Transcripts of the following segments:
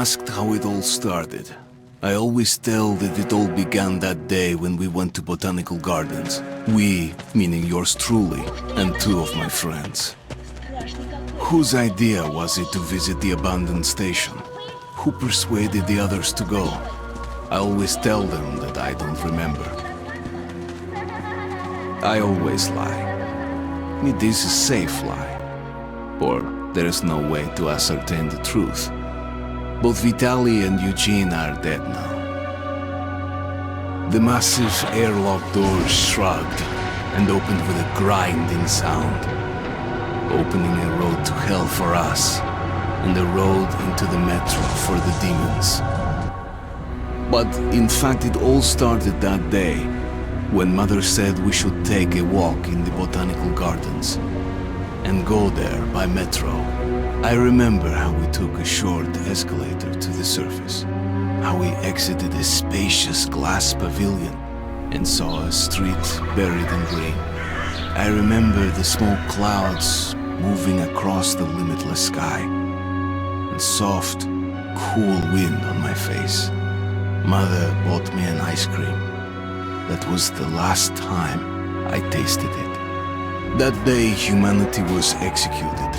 asked how it all started, I always tell that it all began that day when we went to botanical gardens. We, meaning yours truly, and two of my friends. Whose idea was it to visit the abandoned station? Who persuaded the others to go? I always tell them that I don't remember. I always lie. It is a safe lie, or there is no way to ascertain the truth. Both Vitaly and Eugene are dead now. The massive airlock doors shrugged and opened with a grinding sound, opening a road to hell for us and a road into the metro for the demons. But in fact it all started that day when Mother said we should take a walk in the botanical gardens and go there by metro. I remember how we took a short escalator to the surface, how we exited a spacious glass pavilion and saw a street buried in green. I remember the smoke clouds moving across the limitless sky and soft, cool wind on my face. Mother bought me an ice cream. That was the last time I tasted it. That day humanity was executed.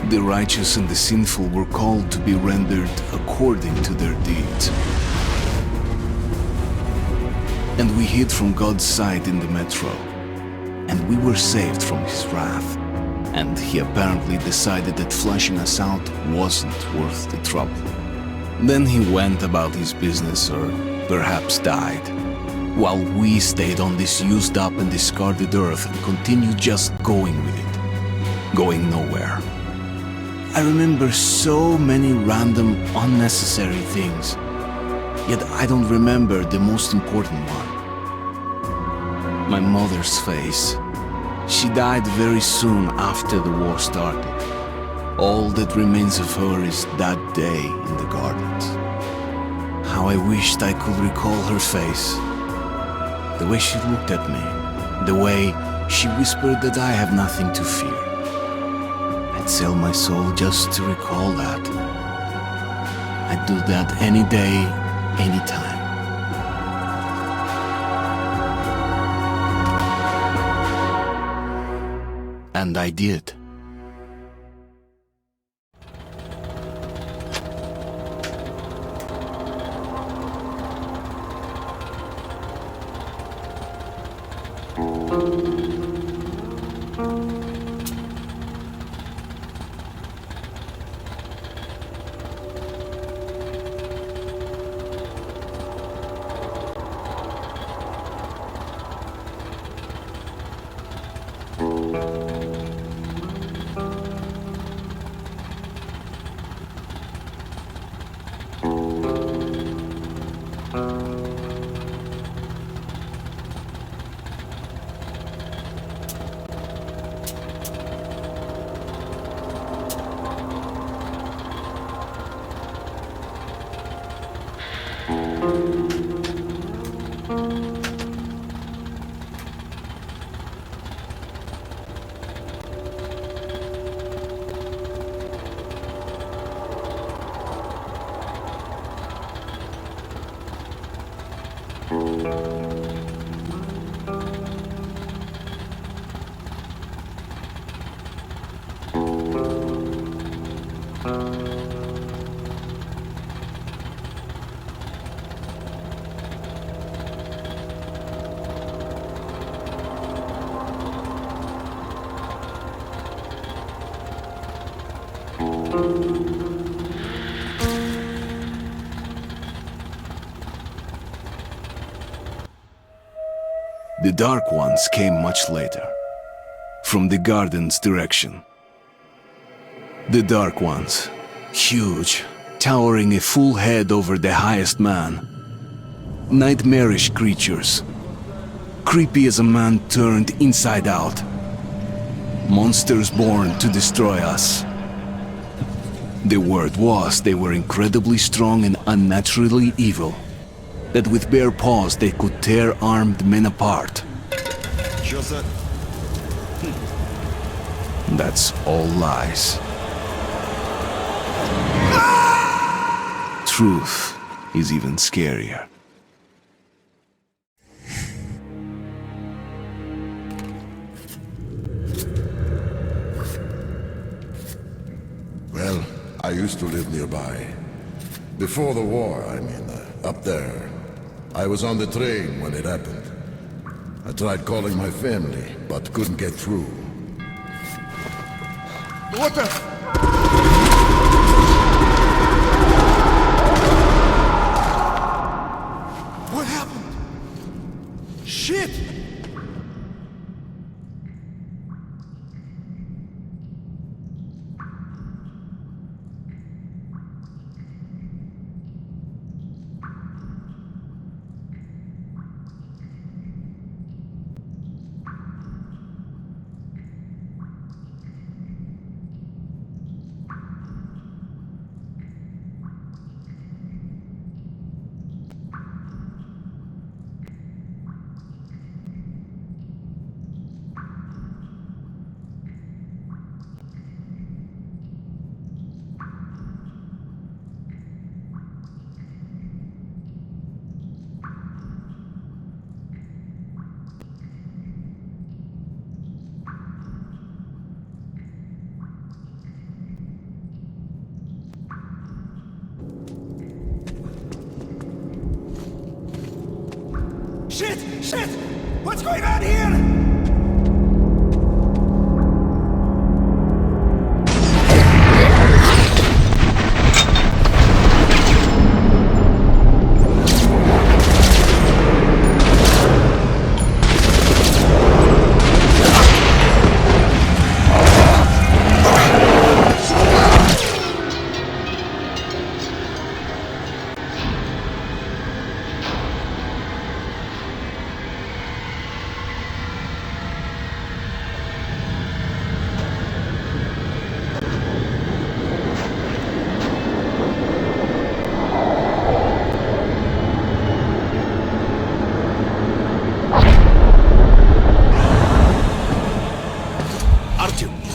The righteous and the sinful were called to be rendered according to their deeds. And we hid from God's sight in the metro. And we were saved from his wrath. And he apparently decided that flashing us out wasn't worth the trouble. Then he went about his business, or perhaps died, while we stayed on this used up and discarded earth and continued just going with it, going nowhere. I remember so many random, unnecessary things, yet I don't remember the most important one. My mother's face. She died very soon after the war started. All that remains of her is that day in the gardens. How I wished I could recall her face. The way she looked at me, the way she whispered that I have nothing to fear. I'd sell my soul just to recall that. I'd do that any day, any time. And I did. The Dark Ones came much later, from the garden's direction. The Dark Ones, huge, towering a full head over the highest man. Nightmarish creatures, creepy as a man turned inside out. Monsters born to destroy us. The word was they were incredibly strong and unnaturally evil. That with bare paws they could tear armed men apart. That's all lies. truth is even scarier. Well, I used to live nearby. Before the war, I mean, up there. I was on the train when it happened. I tried calling my family, but couldn't get through. What the... What happened? Shit! Shit! Shit! What's going on here?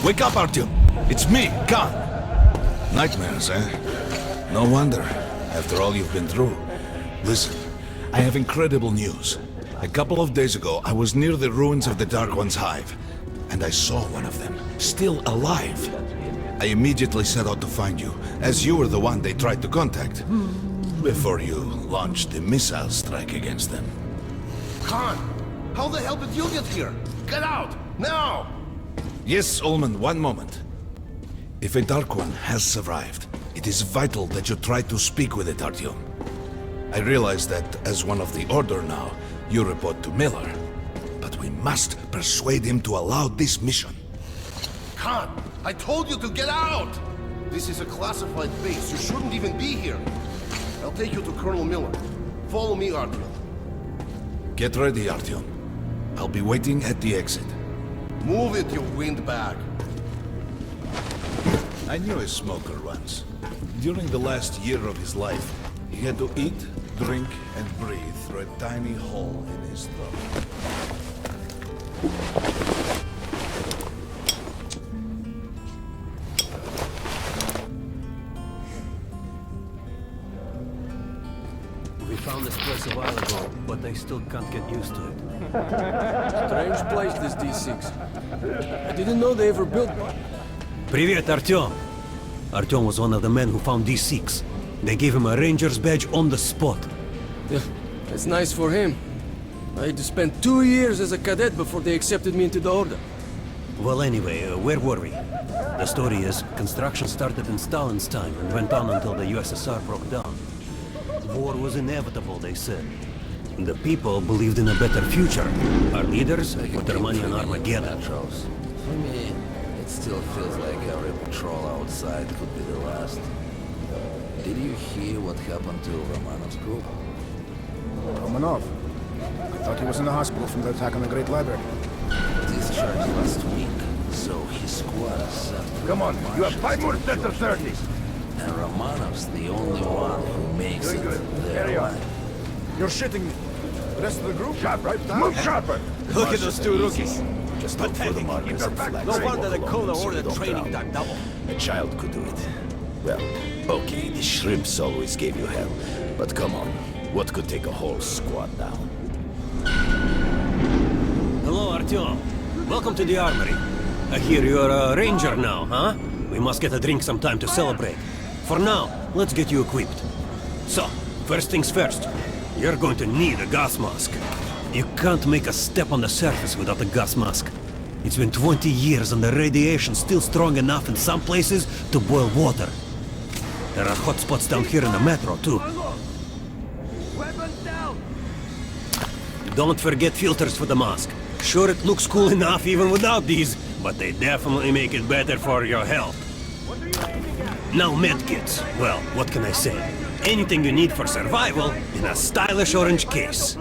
Wake up, Artyom! It's me, Khan! Nightmares, eh? No wonder, after all you've been through. Listen, I have incredible news. A couple of days ago, I was near the ruins of the Dark One's hive, and I saw one of them, still alive. I immediately set out to find you, as you were the one they tried to contact, before you launched the missile strike against them. Khan, how the hell did you get here? Get out, now! Yes, Ullman, one moment. If a Dark One has survived, it is vital that you try to speak with it, Artyom. I realize that, as one of the Order now, you report to Miller. But we must persuade him to allow this mission. Khan, I told you to get out! This is a classified base. You shouldn't even be here. I'll take you to Colonel Miller. Follow me, Artyom. Get ready, Artyom. I'll be waiting at the exit. Move it, you windbag. I knew a smoker once. During the last year of his life, he had to eat, drink, and breathe through a tiny hole in his throat. We found this place a while ago, but I still can't get used to it. Strange place, this D6. I didn't know they ever built one. Привет, Artyom! Artyom was one of the men who found D6. They gave him a ranger's badge on the spot. Yeah, that's nice for him. I had to spend 2 years as a cadet before they accepted me into the Order. Well, anyway, where were we? The story is, construction started in Stalin's time and went on until the USSR broke down. War was inevitable, they said. The people believed in a better future. Our leaders put their money on Armageddon. For me, it still feels like every patrol outside could be the last. Did you hear what happened to Romanov's group? Romanov? I thought he was in the hospital from the attack on the Great Library. Discharged last week, so his squad is sent to Come on, you have 5 more sets of 30. And Romanov's the only one who makes it there alive. You're shitting me. The rest of the group? Sharp, right? Move sharper. Look at those two rookies. Just look for the markers and flags. No wonder they call the Order training time double. A child could do it. Well, okay, the shrimps always gave you hell. But come on, what could take a whole squad down? Hello, Artyom. Welcome to the armory. I hear you're a ranger now, huh? We must get a drink sometime to celebrate. For now, let's get you equipped. So, first things first. You're going to need a gas mask. You can't make a step on the surface without a gas mask. It's been 20 years and the radiation's still strong enough in some places to boil water. There are hot spots down here in the metro, too. Don't forget filters for the mask. Sure, it looks cool enough even without these, but they definitely make it better for your health. Now medkits. Well, what can I say? Anything you need for survival in a stylish orange case.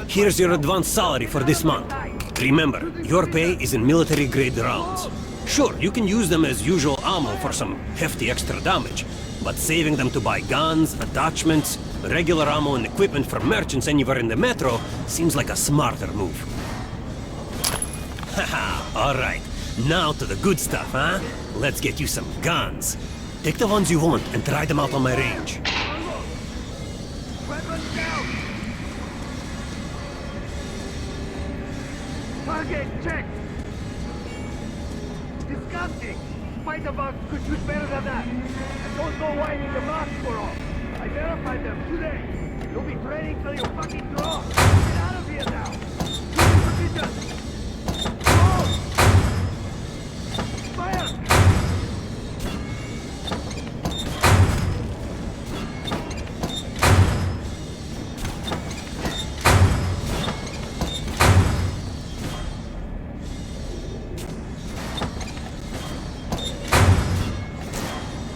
Here's your advance salary for this month. Remember, your pay is in military-grade rounds. Sure, you can use them as usual ammo for some hefty extra damage, but saving them to buy guns, attachments, regular ammo and equipment for merchants anywhere in the metro seems like a smarter move. Haha, alright. Now to the good stuff, huh? Let's get you some guns. Take the ones you want and try them out on my range. Weapons down! Target checked! Disgusting! Spider-bugs could shoot better than that. I don't know why I need the mask for all. I verified them today. You'll be training till you fucking draw. Get out of here now! Use your position! Go! Fire!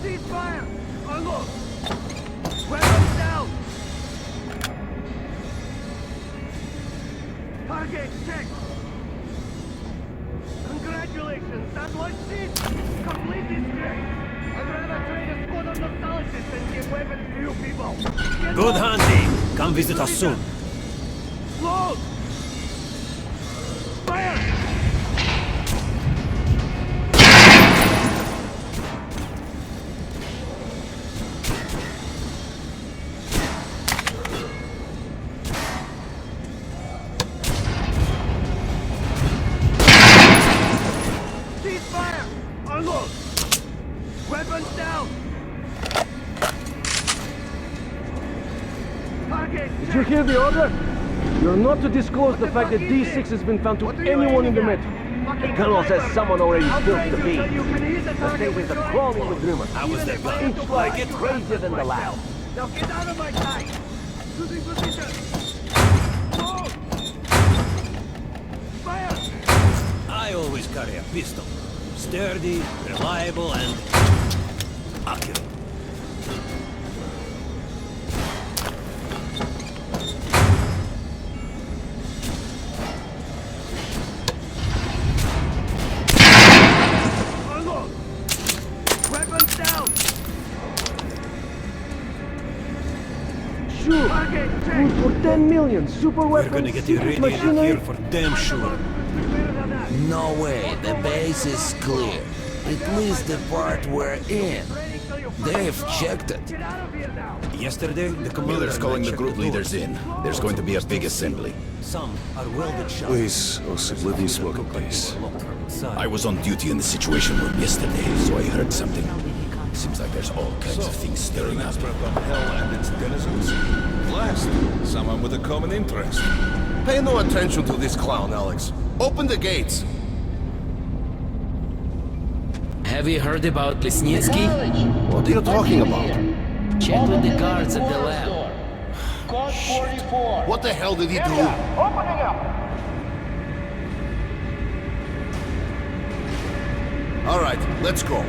Ceasefire! Unload! Weapons down! Target checked! Congratulations, that was it! Completely straight! I'd rather train a squad of nostalgists than give weapons to you people! Get Good lost. hunting! Come visit us soon. Load! Fire! Ceasefire! Unload! Weapons down! Target Did you hear the order? You're not to disclose the fact that D6 has been found to anyone in the metro. The colonel says someone already spilled the beans. The stations are crawling with rumors. How was that gun? Each one gets crazier than the last. Now get out of my sight! Losing position! Load! Fire! I always carry a pistol. Sturdy, reliable, and accurate. Unload! Weapons down! Sure. Target Good checked! for 10 million. Super We're weapons. gonna get you secret radiated machinery. here for damn sure. No way, the base is clear. At least the part we're in. They've checked it. Get out of here now! Yesterday, the commander Miller's calling the checked group doors. leaders in. There's going to be a big assembly. Some are welded shut. Please, Osip, let me smoke a piece. I was on duty in the Situation Room yesterday, so I heard something. Seems like there's all kinds of things stirring up. Expert on hell and its denizens? Last, someone with a common interest. Pay no attention to this clown, Alex. Open the gates. Have you heard about Lesnitsky? What are you talking about? Check with the guards at the lab. What the hell did he do? Opening up! All right, let's go.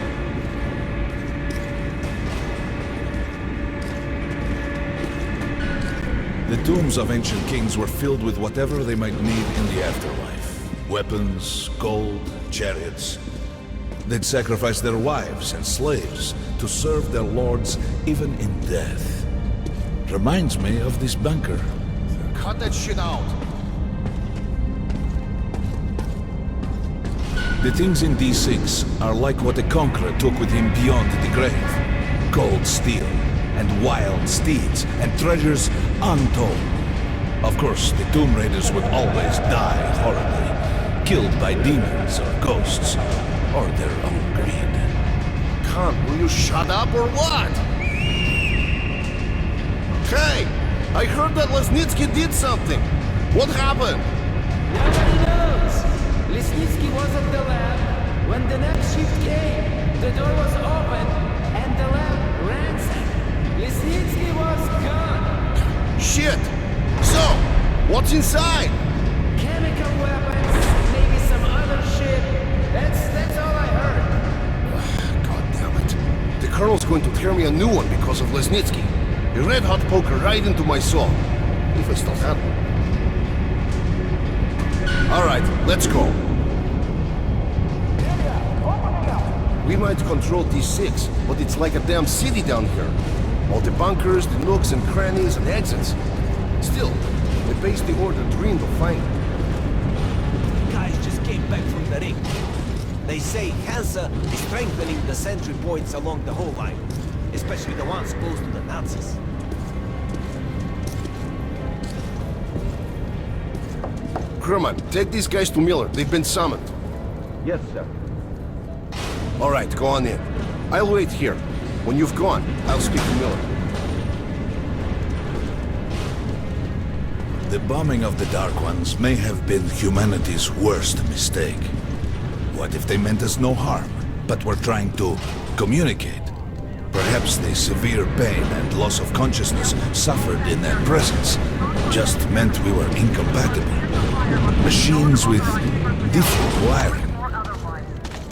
The tombs of ancient kings were filled with whatever they might need in the afterlife. Weapons, gold, chariots. They'd sacrifice their wives and slaves to serve their lords even in death. Reminds me of this bunker. Cut that shit out. The things in D6 are like what a conqueror took with him beyond the grave. cold steel, and wild steeds, and treasures untold. Of course, the Tomb Raiders would always die horribly, killed by demons or ghosts, or their own greed. Khan, will you shut up or what? Hey! I heard that Lesnitsky did something! What happened? Nobody knows. Lesnitsky was at the lab. When the next shift came, the door was open and the lab ransacked. Lesnitsky was gone. Shit! So, what's inside? Chemical weapons, maybe some other shit. That's all I heard. God damn it. The Colonel's going to tear me a new one because of Lesnitsky. A red-hot poker right into my soul. If I still have one. Alright, let's go. We might control D6, but it's like a damn city down here. All the bunkers, the nooks and crannies and exits. Still, the base the Order dreamed of finding. Guys just came back from the ring. They say Hansa is strengthening the sentry points along the whole line, especially the ones close to the Nazis. Herman, take these guys to Miller. They've been summoned. Yes, sir. All right, go on in. I'll wait here. When you've gone, I'll speak to Miller. The bombing of the Dark Ones may have been humanity's worst mistake. What if they meant us no harm, but were trying to communicate? Perhaps the severe pain and loss of consciousness suffered in their presence just meant we were incompatible. Machines with different wiring.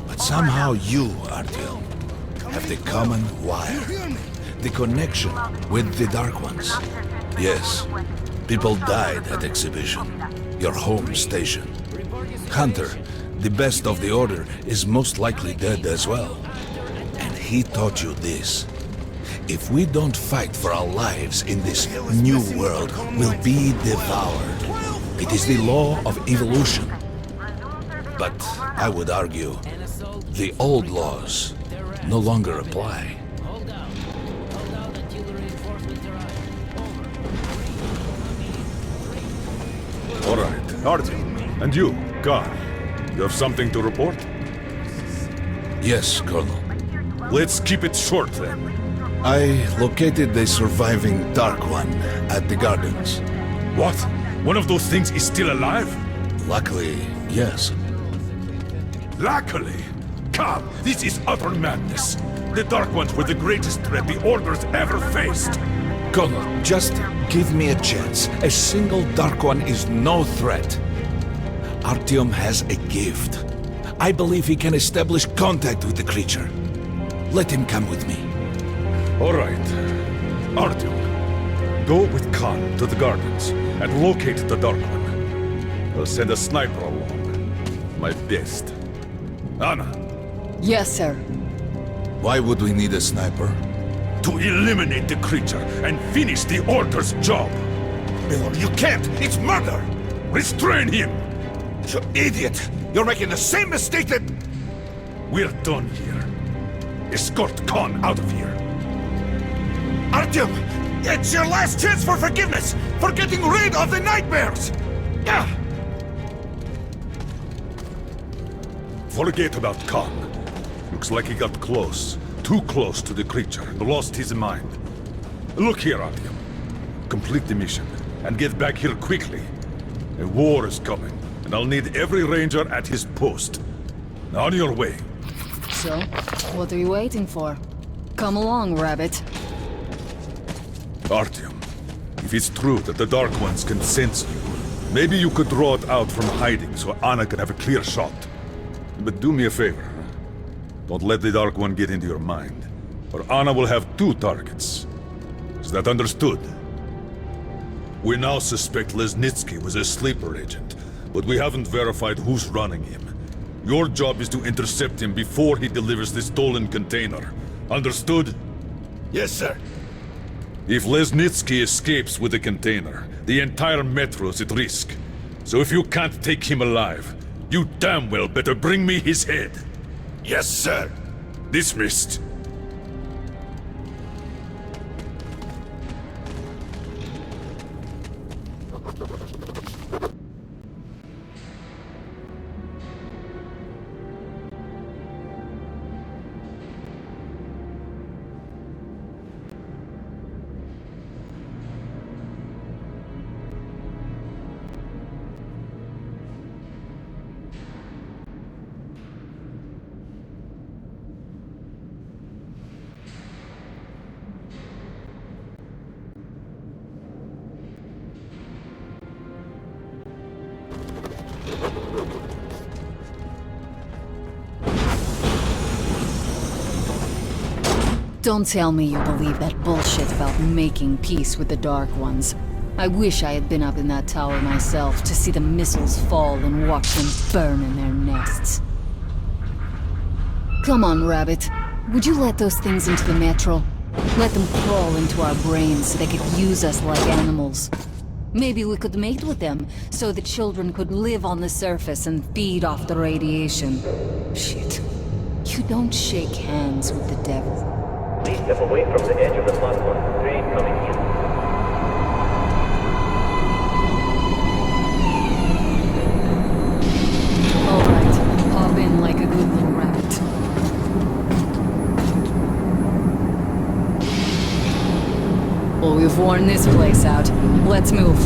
But somehow you, Artyom, have the common wire. The connection with the Dark Ones. Yes, people died at Exhibition, your home station. Hunter, the best of the Order, is most likely dead as well. And he taught you this. If we don't fight for our lives in this new world, we'll be devoured. It is the law of evolution. But I would argue, the old laws no longer apply. Hold out. Hold out until the reinforcements arrive. Over. All right, Artyom. And you, Khan. You have something to report? Yes, Colonel. Let's keep it short, then. I located the surviving Dark One at the Gardens. What? One of those things is still alive? Luckily, yes. Luckily? Come, this is utter madness. The Dark Ones were the greatest threat the Order's ever faced. Colonel, just give me a chance. A single Dark One is no threat. Artyom has a gift. I believe he can establish contact with the creature. Let him come with me. All right. Artyom, go with Khan to the Gardens and locate the Dark One. I'll send a sniper along. My best. Anna. Yes, sir. Why would we need a sniper? To eliminate the creature and finish the Order's job. Miller, you can't! It's murder! Restrain him! You idiot! You're making the same mistake that... We're done here. Escort Khan out of here. Artyom! It's your last chance for forgiveness! For getting rid of the nightmares! Forget about Khan. Looks like he got close. Too close to the creature and lost his mind. Look here, Artyom. Complete the mission and get back here quickly. A war is coming, and I'll need every ranger at his post. On your way. So, what are you waiting for? Come along, Rabbit. Artyom, if it's true that the Dark Ones can sense you, maybe you could draw it out from hiding so Anna can have a clear shot. But do me a favor. Don't let the Dark One get into your mind, or Anna will have two targets. Is that understood? We now suspect Lesnitsky was a sleeper agent, but we haven't verified who's running him. Your job is to intercept him before he delivers the stolen container. Understood? Yes, sir. If Lesnitsky escapes with the container, the entire metro is at risk. So if you can't take him alive, you damn well better bring me his head. Yes, sir. Dismissed. Don't tell me you believe that bullshit about making peace with the Dark Ones. I wish I had been up in that tower myself to see the missiles fall and watch them burn in their nests. Come on, Rabbit. Would you let those things into the metro? Let them crawl into our brains so they could use us like animals. Maybe we could mate with them, so the children could live on the surface and feed off the radiation. Shit. You don't shake hands with the devil. Please step away from the edge of the platform. Train coming in. Alright, hop in like a good little rabbit. Well, we've worn this place out. Let's move.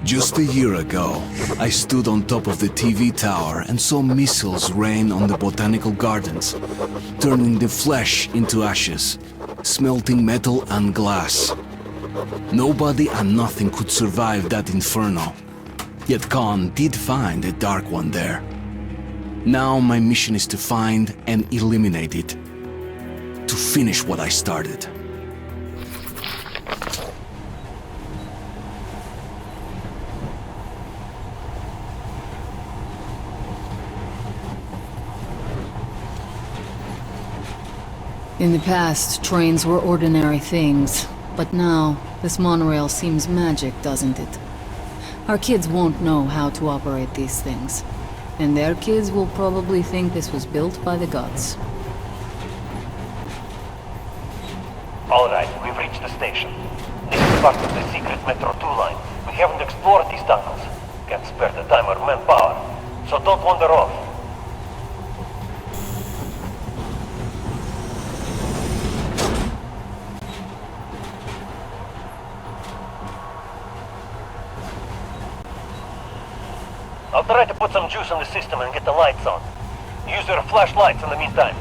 Just a year ago, I stood on top of the TV tower and saw missiles rain on the botanical gardens, turning the flesh into ashes, smelting metal and glass. Nobody and nothing could survive that inferno. Yet Khan did find a Dark One there. Now my mission is to find and eliminate it. To finish what I started. In the past, trains were ordinary things. But now, this monorail seems magic, doesn't it? Our kids won't know how to operate these things. And their kids will probably think this was built by the gods. Alright, we've reached the station. This is part of the secret Metro 2 line. We haven't explored these tunnels. Can't spare the time or manpower. So don't wander off. I'll try to put some juice on the system and get the lights on. Use your flashlights in the meantime.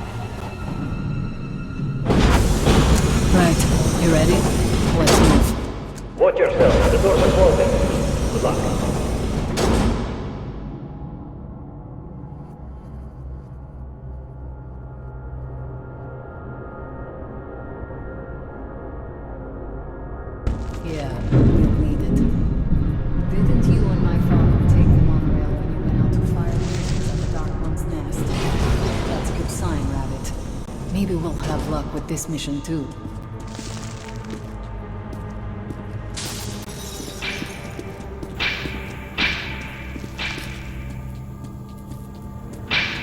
Right, you ready? Let's move. Watch yourself, the doors are closing. Good luck. Yeah, we'll need it. Didn't you and my father take the monorail when you went out to fire missions at the Dark One's nest? That's a good sign, Rabbit. Maybe we'll have luck with this mission too.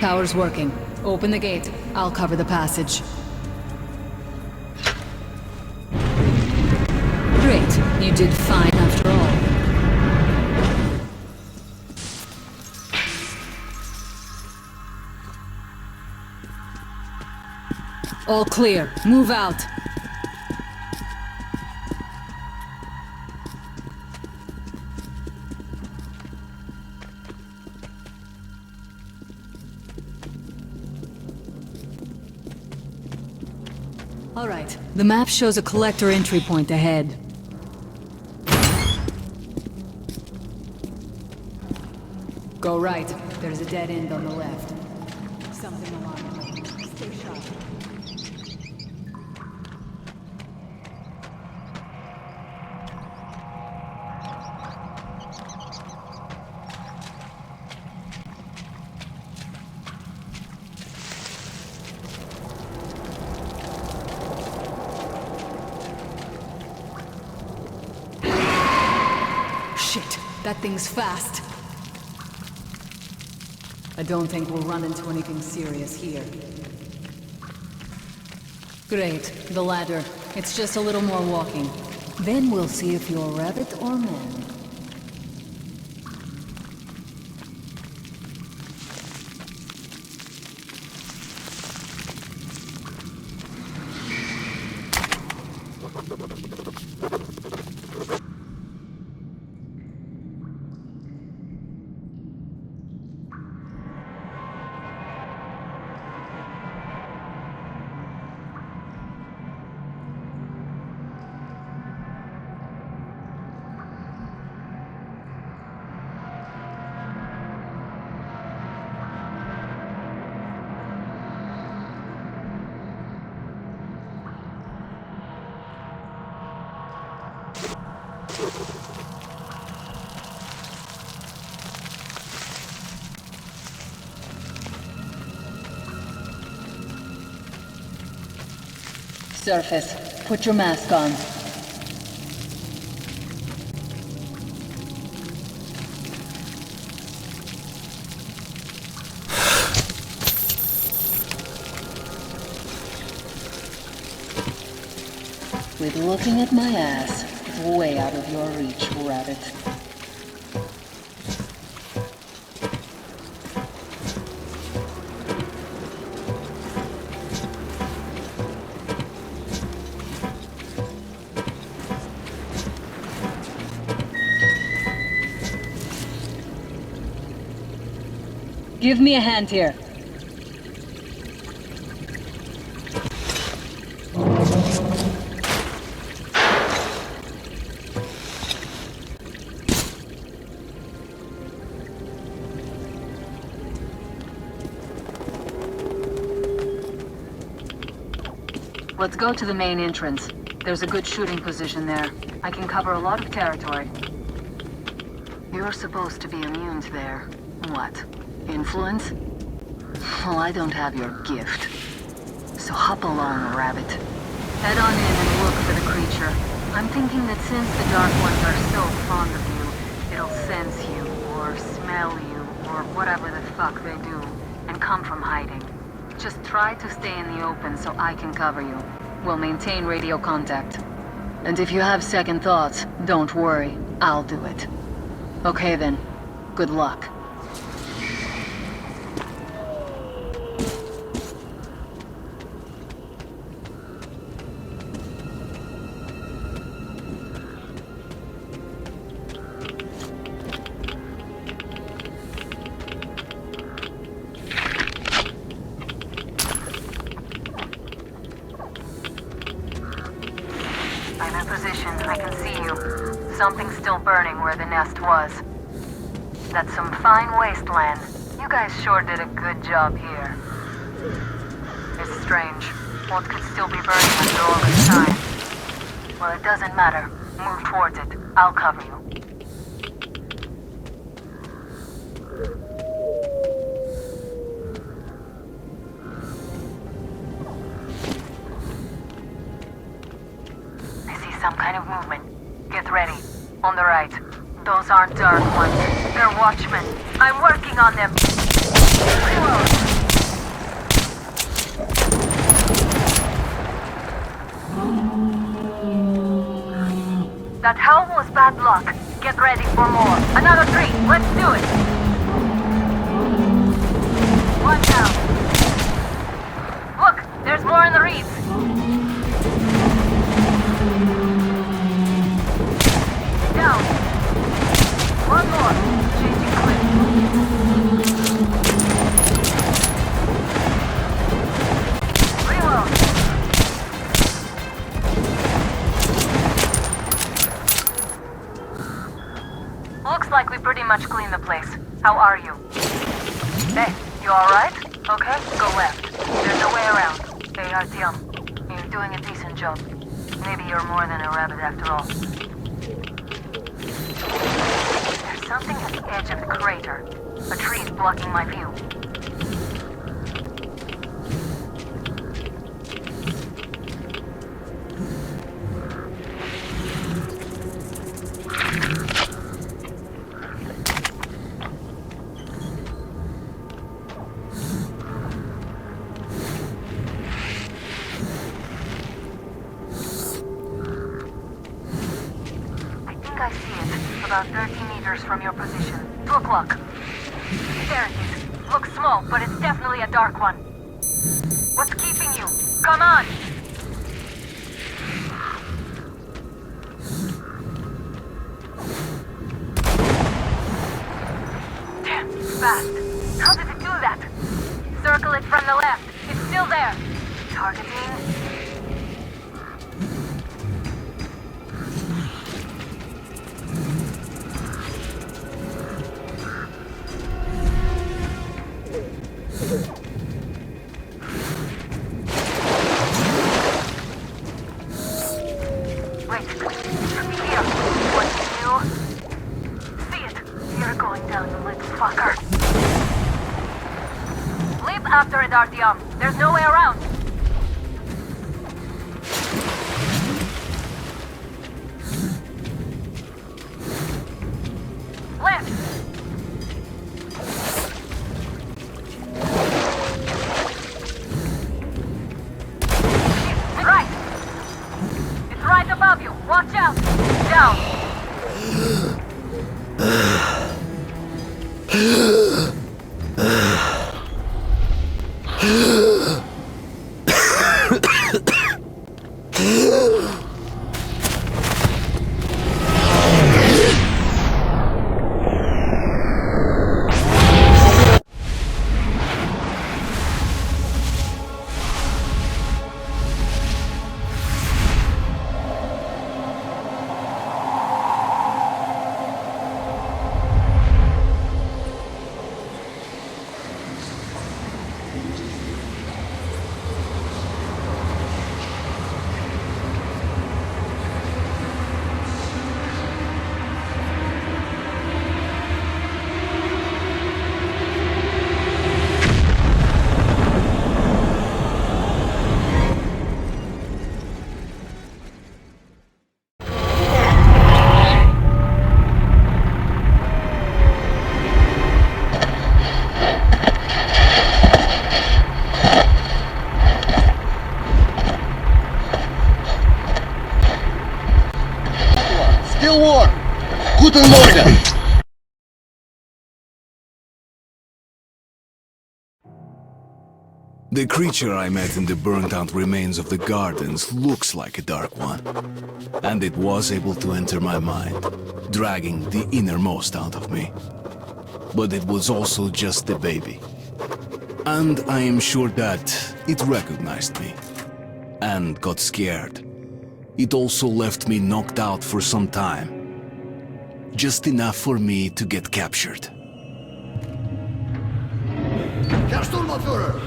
Power's working. Open the gate. I'll cover the passage. Great. You did fine after all. All clear. Move out. All right. The map shows a collector entry point ahead. Go right. There's a dead end on the left. Something alarming. Stay sharp. Shit, that thing's fast. I don't think we'll run into anything serious here. Great, the ladder. It's just a little more walking. Then we'll see if you're rabbit or man. Surface, put your mask on. With looking at my ass, it's way out of your reach, rabbit. Give me a hand here. Let's go to the main entrance. There's a good shooting position there. I can cover a lot of territory. You're supposed to be immune to their... what? Influence? Well, I don't have your gift. So hop along, rabbit. Head on in and look for the creature. I'm thinking that since the Dark Ones are so fond of you, it'll sense you, or smell you, or whatever the fuck they do, and come from hiding. Just try to stay in the open so I can cover you. We'll maintain radio contact. And if you have second thoughts, don't worry. I'll do it. Okay then. Good luck. I'm in position. I can see you. Something's still burning where the nest was. That's some fine wasteland. You guys sure did a good job here. It's strange. What could still be burning after all this time? Well, it doesn't matter. Move towards it. I'll cover you. Some kind of movement. Get ready. On the right. Those aren't Dark Ones. They're Watchmen. I'm working on them. Reload. That helm was bad luck. Get ready for more. Another 3. Let's do it. One down. Look, there's more in the reeds. Down. One more. Changing clip. Reload. Looks like we pretty much cleaned the place. How are you? Hey, you alright? Okay, go left. There's no way around. Hey, Artyom. You're doing a decent job. Maybe you're more than a rabbit after all. There's something at the edge of the crater. A tree's blocking my view. I see it. About 30 meters from your position. 2 o'clock. There it is. Looks small, but it's definitely a Dark One. What's keeping you? Come on! Damn, fast. How did it do that? Circle it from the left. It's still there. Targeting... Wait, it should be here. There's no way around. Left. Right. It's right above you. Watch out. Down. Still warm. Guten Morgen. The creature I met in the burnt-out remains of the gardens looks like a dark one. And it was able to enter my mind, dragging the innermost out of me. But it was also just a baby. And I am sure that it recognized me. And got scared. It also left me knocked out for some time. Just enough for me to get captured. Herr Sturmbannführer,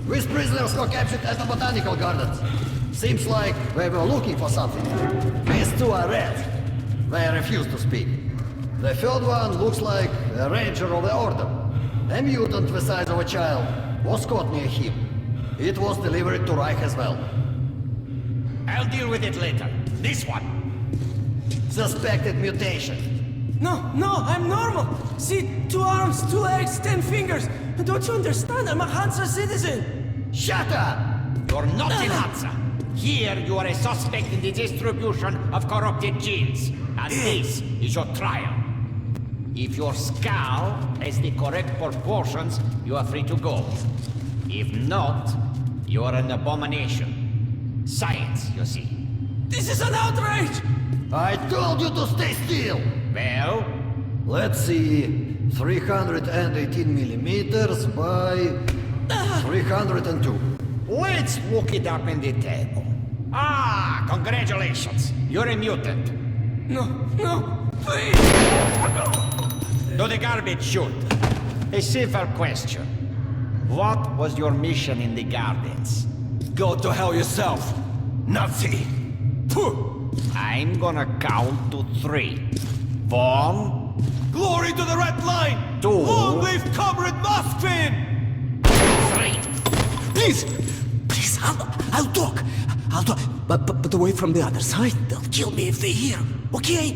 these prisoners were captured at the botanical gardens. Seems like they were looking for something. These two are red. They refuse to speak. The third one looks like a ranger of the order. A mutant the size of a child was caught near him. It was delivered to Reich as well. I'll deal with it later. This one. Suspected mutation. No, I'm normal. See, 2 arms, 2 legs, 10 fingers. Don't you understand? I'm a Hansa citizen. Shut up! You're not in Hansa. Here you are a suspect in the distribution of corrupted genes. And this is your trial. If your skull has the correct proportions, you are free to go. If not, you are an abomination. Science, you see. This is an outrage! I told you to stay still! Well? Let's see. 318 millimeters by 302. Let's look it up in the table. Ah, congratulations. You're a mutant. No, please! To the garbage chute. A simple question. What was your mission in the gardens? Go to hell yourself, Nazi! I'm gonna count to 3. 1. Glory to the Red Line! 2. Long live Comrade Moskvin! 3. Please, I'll talk. But away from the other side. They'll kill me if they hear, okay?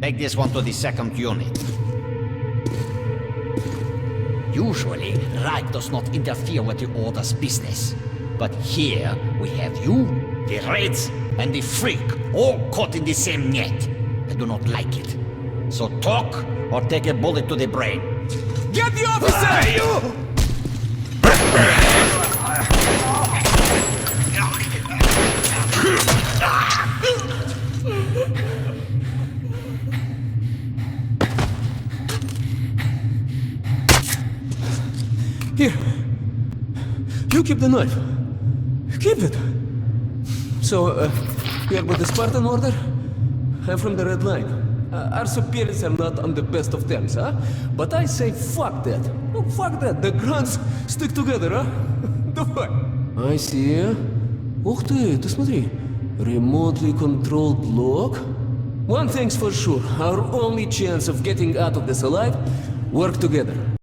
Take this one to the 2nd unit. Usually, Reich does not interfere with the Order's business. But here, we have you, the Reds, and the Freak, all caught in the same net. I do not like it. So talk, or take a bullet to the brain. Get the officer! Here. You keep the knife. Keep it. So, you're with the Spartan Order? I'm from the Red Line. Our superiors are not on the best of terms, huh? But I say fuck that. Oh, fuck that. The grunts stick together, huh? Давай. I see. Ух ты смотри. Remotely controlled lock. One thing's for sure. Our only chance of getting out of this alive, work together.